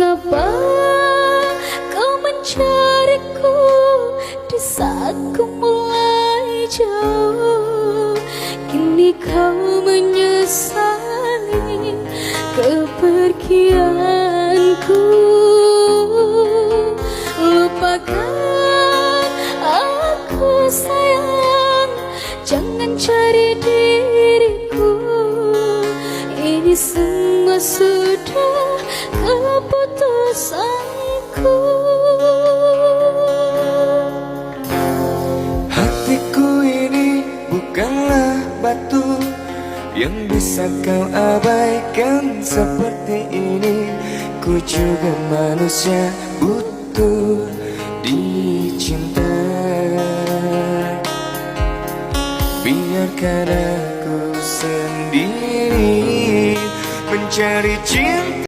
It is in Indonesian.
Mengapa kau mencariku di saat ku mulai jauh? Kini kau menyesali kepergianku. Lupakan aku sayang, jangan cari diriku. Ini semua sudah keputusanku. Hatiku ini bukanlah batu yang bisa kau abaikan seperti ini. Ku juga manusia butuh dicinta. Biarkan aku sendiri mencari cinta.